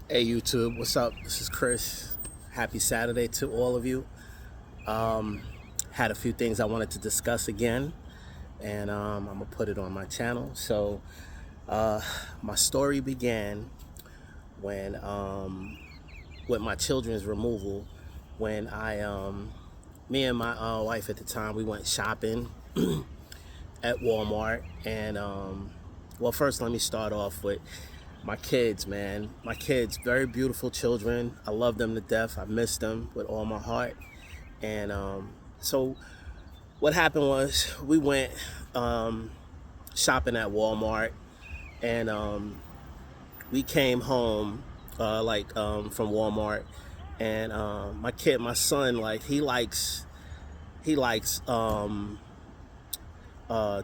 Hey YouTube, what's up? This is Chris. Happy Saturday to all of you. Um, had a few things I wanted to discuss again, and I'm gonna put it on my channel. Uh, my story began when, with my children's removal, when me and my wife at the time, we went shopping at Walmart, and well, first let me start off with my kids, man. My kids, very beautiful children. I love them to death. I miss them with all my heart. And so what happened was we went um, shopping at Walmart, and we came home from Walmart, and my son, like he likes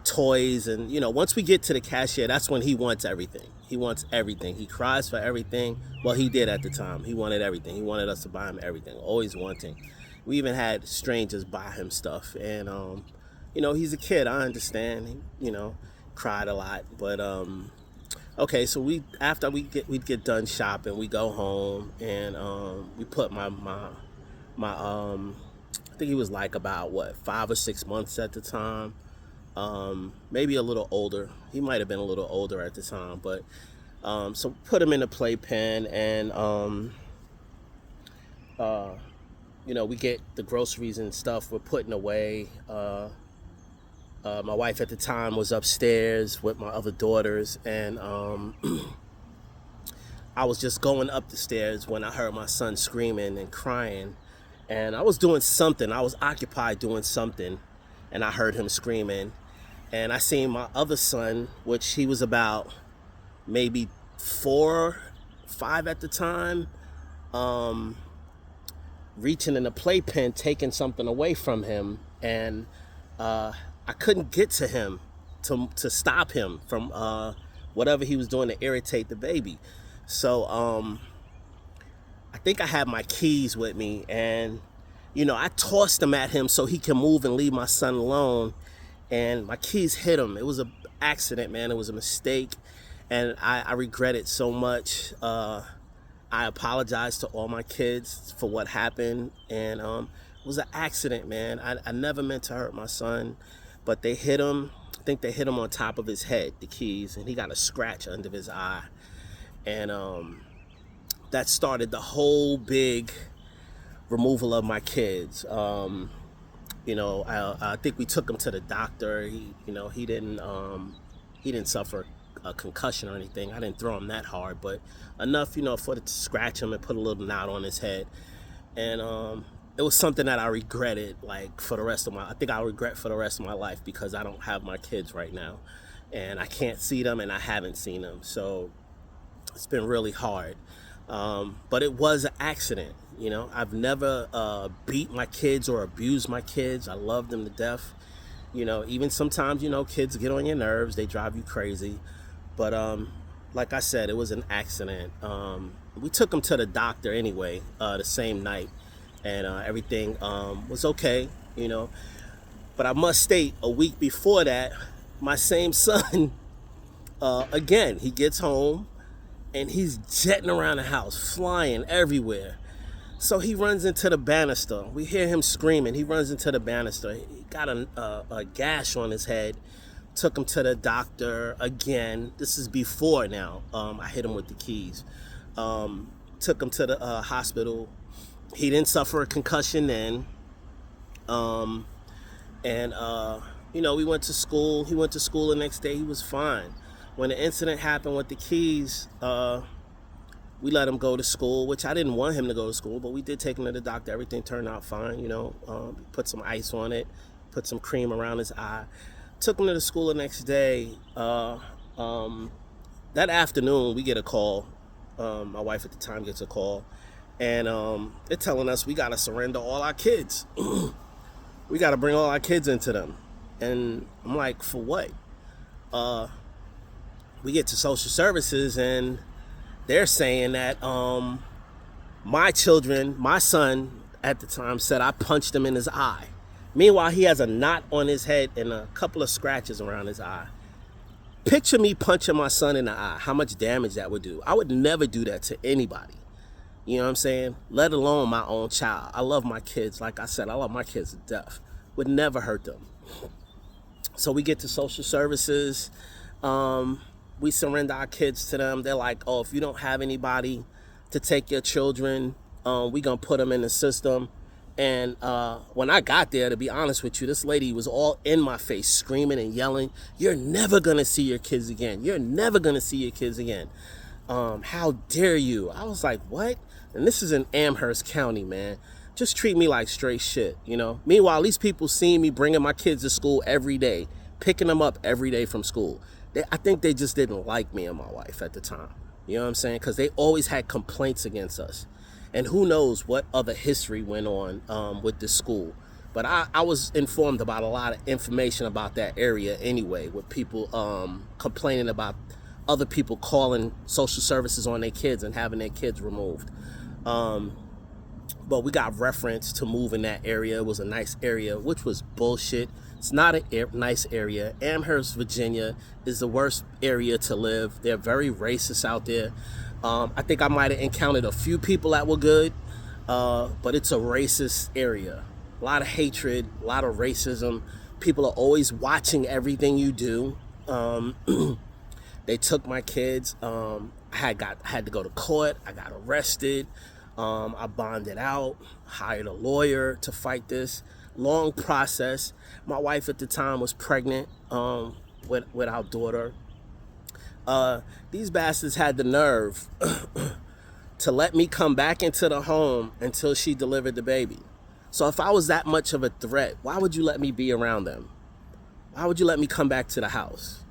toys, and once we get to the cashier, that's when he wants everything. He wants everything. He cries for everything. Well, he did at the time. He wanted everything. He wanted us to buy him everything, always wanting. We even had strangers buy him stuff, and he's a kid. I understand. He cried a lot, but okay. So we after we'd get done shopping, we go home, and we put my I think he was like about what, 5 or 6 months at the time, maybe a little older. He might have been a little older at the time, but so put him in a playpen, and uh, we get the groceries and stuff we're putting away. My wife at the time was upstairs with my other daughters, and I was just going up the stairs when I heard my son screaming and crying, and I was doing something. I was occupied doing something, and I heard him screaming, and I seen my other son, which he was about maybe 4, 5 at the time, um, reaching in the playpen, taking something away from him, and I couldn't get to him to stop him from whatever he was doing to irritate the baby. So I think I had my keys with me, and I tossed them at him so he can move and leave my son alone, and my keys hit him. It was an accident, man. It was a mistake, and I regret it so much. I apologize to all my kids for what happened, and it was an accident, man. I never meant to hurt my son, but they hit him. I think they hit him on top of his head, the keys, and he got a scratch under his eye, and that started the whole big removal of my kids. I think we took him to the doctor. He didn't suffer a concussion or anything. I didn't throw him that hard, but enough, for it to scratch him and put a little knot on his head. And it was something that I regretted, like for the rest of my. I think I'll regret for the rest of my life, because I don't have my kids right now, and I can't see them, and I haven't seen them. So it's been really hard. But it was an accident. I've never beat my kids or abused my kids. I love them to death. Even sometimes, kids get on your nerves. They drive you crazy. But like I said, it was an accident. We took him to the doctor anyway, the same night, and everything was okay. But I must state, a week before that, my same son, again, he gets home, and he's jetting around the house, flying everywhere. So he runs into the banister. We hear him screaming. He runs into the banister. He got a gash on his head. Took him to the doctor again. This is before now. I hit him with the keys. Took him to the hospital. He didn't suffer a concussion then. And we went to school. He went to school the next day. He was fine. When the incident happened with the keys, we let him go to school, which I didn't want him to go to school, but we did take him to the doctor. Everything turned out fine. Put some ice on it, put some cream around his eye. Took him to the school the next day. That afternoon, we get a call. My wife at the time gets a call, and they're telling us we got to surrender all our kids. We got to bring all our kids into them. And I'm like, for what? We get to social services, and they're saying that my son at the time said I punched him in his eye. Meanwhile, he has a knot on his head and a couple of scratches around his eye. Picture me punching my son in the eye, how much damage that would do. I would never do that to anybody. You know what I'm saying? Let alone my own child. I love my kids. Like I said, I love my kids to death. Would never hurt them. So we get to social services. We surrender our kids to them. They're like, oh, if you don't have anybody to take your children, we gonna put them in the system. And when I got there, to be honest with you, this lady was all in my face, screaming and yelling, you're never gonna see your kids again. You're never gonna see your kids again. How dare you? I was like, what? And this is in Amherst County, man. Just treat me like straight shit, you know? Meanwhile, these people seeing me bringing my kids to school every day, picking them up every day from school. I think they just didn't like me and my wife at the time. You know what I'm saying? Because they always had complaints against us. And who knows what other history went on with this school. But I was informed about a lot of information about that area anyway, with people complaining about other people calling social services on their kids and having their kids removed. But we got reference to move in that area. It was a nice area, which was bullshit. It's not a nice area. Amherst, Virginia is the worst area to live. They're very racist out there. I think I might have encountered a few people that were good, but it's a racist area. A lot of hatred, a lot of racism. People are always watching everything you do. They took my kids. I had to go to court. I got arrested. I bonded out, hired a lawyer to fight this. Long process. My wife at the time was pregnant with our daughter. These bastards had the nerve to let me come back into the home until she delivered the baby. So if I was that much of a threat, why would you let me be around them? Why would you let me come back to the house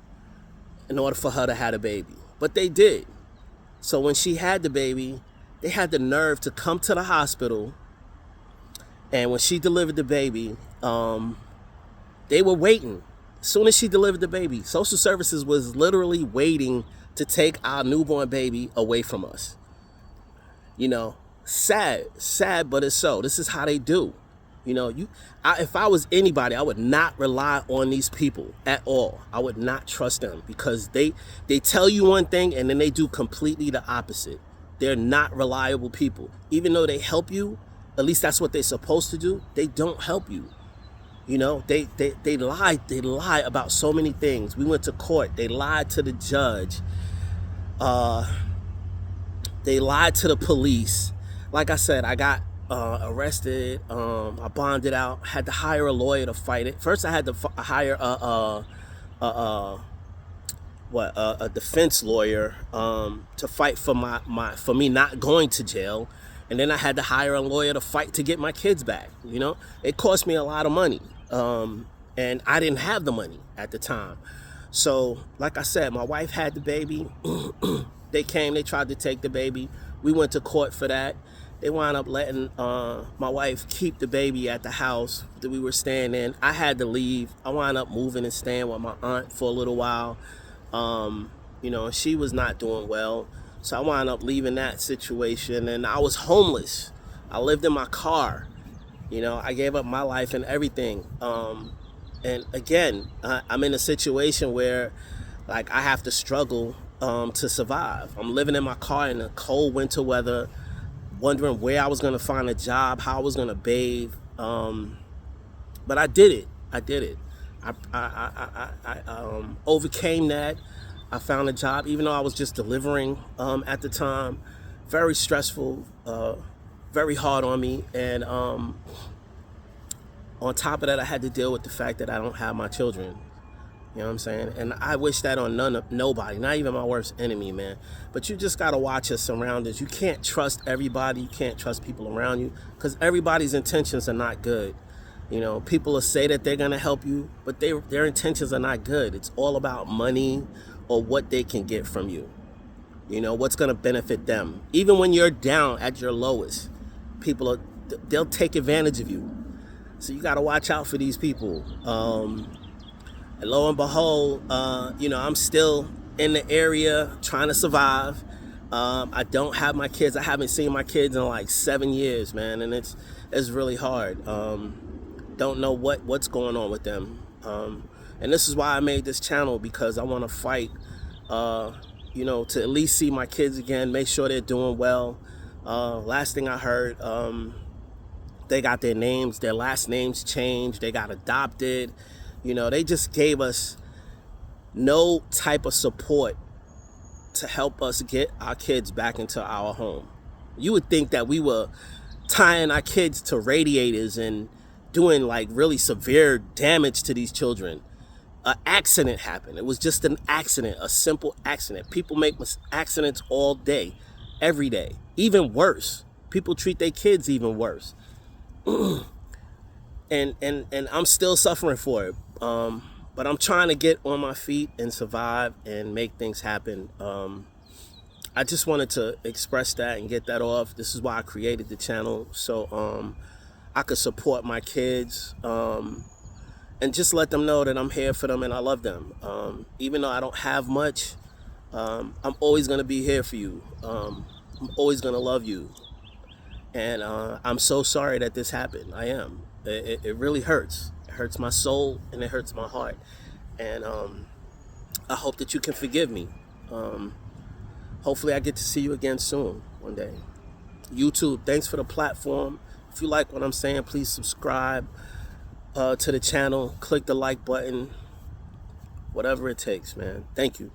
in order for her to have a baby? But they did. So when she had the baby, they had the nerve to come to the hospital. And when she delivered the baby, they were waiting. As soon as she delivered the baby, social services was literally waiting to take our newborn baby away from us. You know, sad, but it's so. This is how they do. You know, if I was anybody, I would not rely on these people at all. I would not trust them because they tell you one thing and then they do completely the opposite. They're not reliable people. Even though they help you, at least that's what they're supposed to do, they don't help you. You know, they lie about so many things. We went to court. They lied to the judge. They lied to the police. Like I said, I got arrested. I bonded out. Had to hire a lawyer to fight it. First, I had to hire a defense lawyer to fight for me not going to jail. And then I had to hire a lawyer to fight to get my kids back. You know, it cost me a lot of money. And I didn't have the money at the time. So, like I said, my wife had the baby. They came, they tried to take the baby. We went to court for that. They wound up letting my wife keep the baby at the house that we were staying in. I had to leave. I wound up moving and staying with my aunt for a little while. You know, she was not doing well. So I wound up leaving that situation, and I was homeless. I lived in my car. You know, I gave up my life and everything. And again, I'm in a situation where, like, I have to struggle to survive. I'm living in my car in the cold winter weather, wondering where I was going to find a job, how I was going to bathe. But I did it. I overcame that. I found a job, even though I was just delivering at the time. Very stressful, very hard on me. And on top of that, I had to deal with the fact that I don't have my children. You know what I'm saying? And I wish that on nobody, not even my worst enemy, man. But you just got to watch your surroundings. You can't trust everybody. You can't trust people around you because everybody's intentions are not good. You know, people will say that they're going to help you, but their intentions are not good. It's all about money or what they can get from you. You know, what's going to benefit them. Even when you're down at your lowest, they'll take advantage of you. So you got to watch out for these people. And lo and behold, you know, I'm still in the area trying to survive. I don't have my kids. I haven't seen my kids in like 7 years, man. And it's really hard. Don't know what's going on with them. And this is why I made this channel, because I want to fight, you know, to at least see my kids again, make sure they're doing well. Last thing I heard, they got their last names changed, they got adopted. You know, they just gave us no type of support to help us get our kids back into our home. You would think that we were tying our kids to radiators and doing like really severe damage to these children. An accident happened. It was just an accident, a simple accident. People make accidents all day, every day, even worse. People treat their kids even worse. and I'm still suffering for it. But I'm trying to get on my feet and survive and make things happen. I just wanted to express that and get that off. This is why I created the channel, so I could support my kids, and just let them know that I'm here for them and I love them. Even though I don't have much, I'm always gonna be here for you. I'm always gonna love you. And I'm so sorry that this happened. I am. It really hurts. It hurts my soul and it hurts my heart. And I hope that you can forgive me. Hopefully I get to see you again soon, one day. YouTube, thanks for the platform. If you like what I'm saying, please subscribe to the channel. Click the like button. Whatever it takes, man. Thank you.